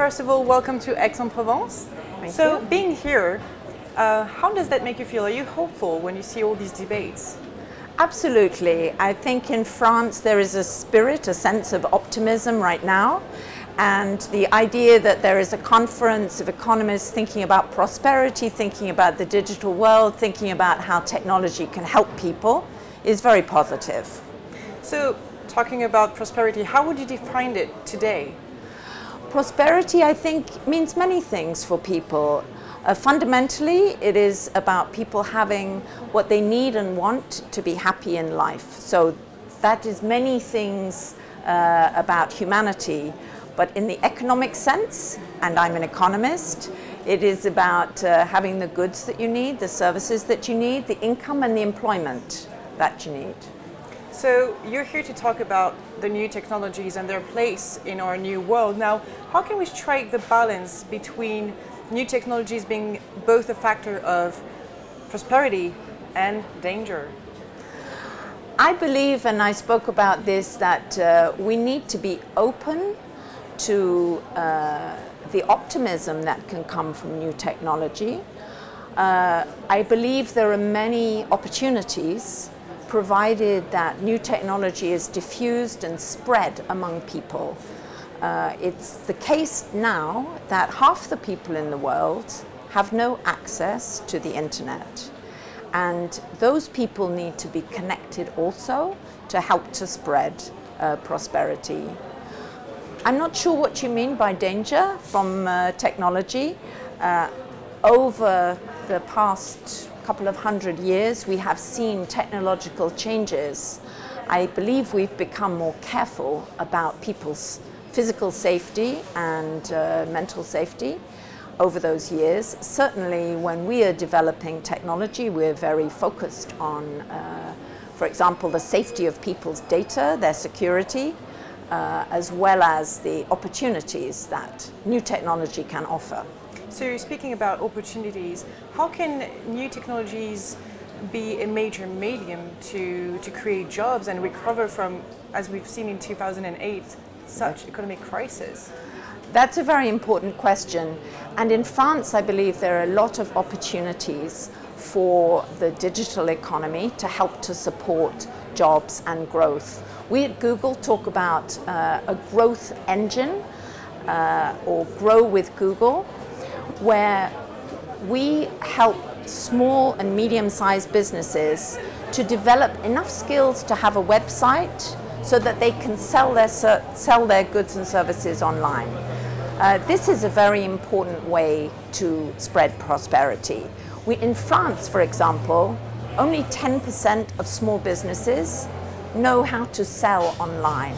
first of all, welcome to Aix-en-Provence. Thank So you. being here, how does that make you feel? Are you hopeful when you see all these debates? Absolutely. I think in France there is a spirit, a sense of optimism right now. And the idea that there is a conference of economists thinking about prosperity, thinking about the digital world, thinking about how technology can help people is very positive. So talking about prosperity, how would you define it today? Prosperity, I think, means many things for people. Fundamentally, it is about people having what they need and want to be happy in life. So that is many things about humanity. But in the economic sense, and I'm an economist, it is about having the goods that you need, the services that you need, the income and the employment that you need. So you're here to talk about the new technologies and their place in our new world. Now, how can we strike the balance between new technologies being both a factor of prosperity and danger? I believe, and I spoke about this, that we need to be open to the optimism that can come from new technology. I believe there are many opportunities provided that new technology is diffused and spread among people. It's the case now that half the people in the world have no access to the internet. And those people need to be connected also to help to spread prosperity. I'm not sure what you mean by danger from technology. Over the past couple of hundred years, we have seen technological changes. I believe we've become more careful about people's physical safety and mental safety over those years. Certainly when we are developing technology, we're very focused on, for example, the safety of people's data, their security, as well as the opportunities that new technology can offer. So you're speaking about opportunities. How can new technologies be a major medium to create jobs and recover from, as we've seen in 2008, such economic crisis? That's a very important question. And in France, I believe there are a lot of opportunities for the digital economy to help to support jobs and growth. We at Google talk about a growth engine or Grow with Google, where we help small and medium-sized businesses to develop enough skills to have a website so that they can sell their goods and services online. This is a very important way to spread prosperity. In France, for example, only 10% of small businesses know how to sell online,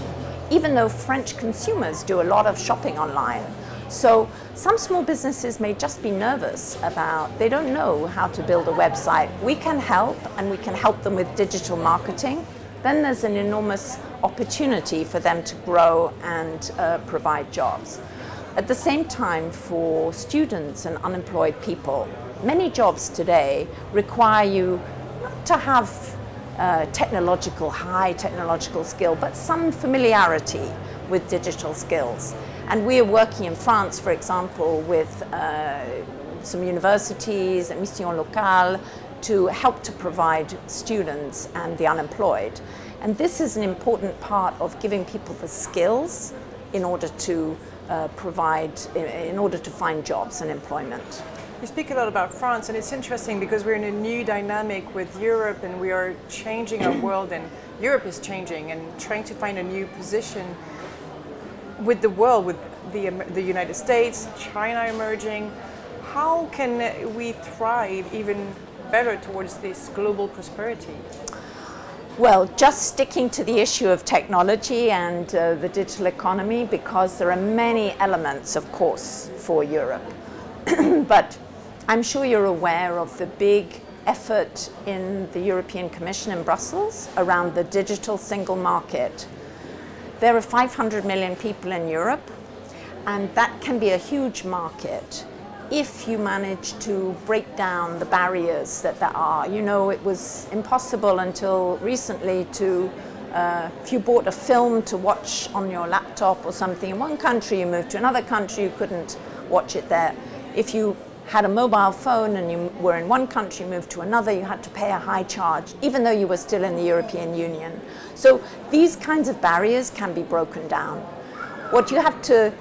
even though French consumers do a lot of shopping online. So some small businesses may just be nervous about, they don't know how to build a website. We can help, and we can help them with digital marketing. Then there's an enormous opportunity for them to grow and provide jobs. At the same time, for students and unemployed people, many jobs today require you not to have high technological skill, but some familiarity with digital skills. And we are working in France, for example, with some universities and Mission Locale to help to provide students and the unemployed. And this is an important part of giving people the skills in order to find jobs and employment. You speak a lot about France, and it's interesting because we're in a new dynamic with Europe, and we are changing our world, and Europe is changing and trying to find a new position with the world, with the United States, China emerging. How can we thrive even better towards this global prosperity? Well, just sticking to the issue of technology and the digital economy, because there are many elements, of course, for Europe. But I'm sure you're aware of the big effort in the European Commission in Brussels around the digital single market. There are 500 million people in Europe, and that can be a huge market if you manage to break down the barriers that there are. You know, it was impossible until recently to if you bought a film to watch on your laptop or something in one country, you moved to another country, you couldn't watch it there. If you had a mobile phone and you were in one country, moved to another, you had to pay a high charge, even though you were still in the European Union. So these kinds of barriers can be broken down. What you have to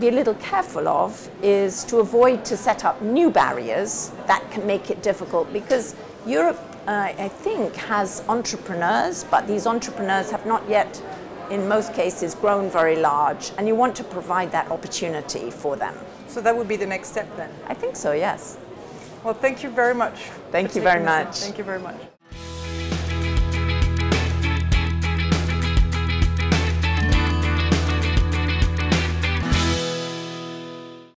be a little careful of is to avoid to set up new barriers that can make it difficult, because Europe, I think, has entrepreneurs, but these entrepreneurs have not yet, in most cases, grown very large, and you want to provide that opportunity for them. So that would be the next step then? I think so, yes. Well, thank you very much. Thank you very much. Thank you very much.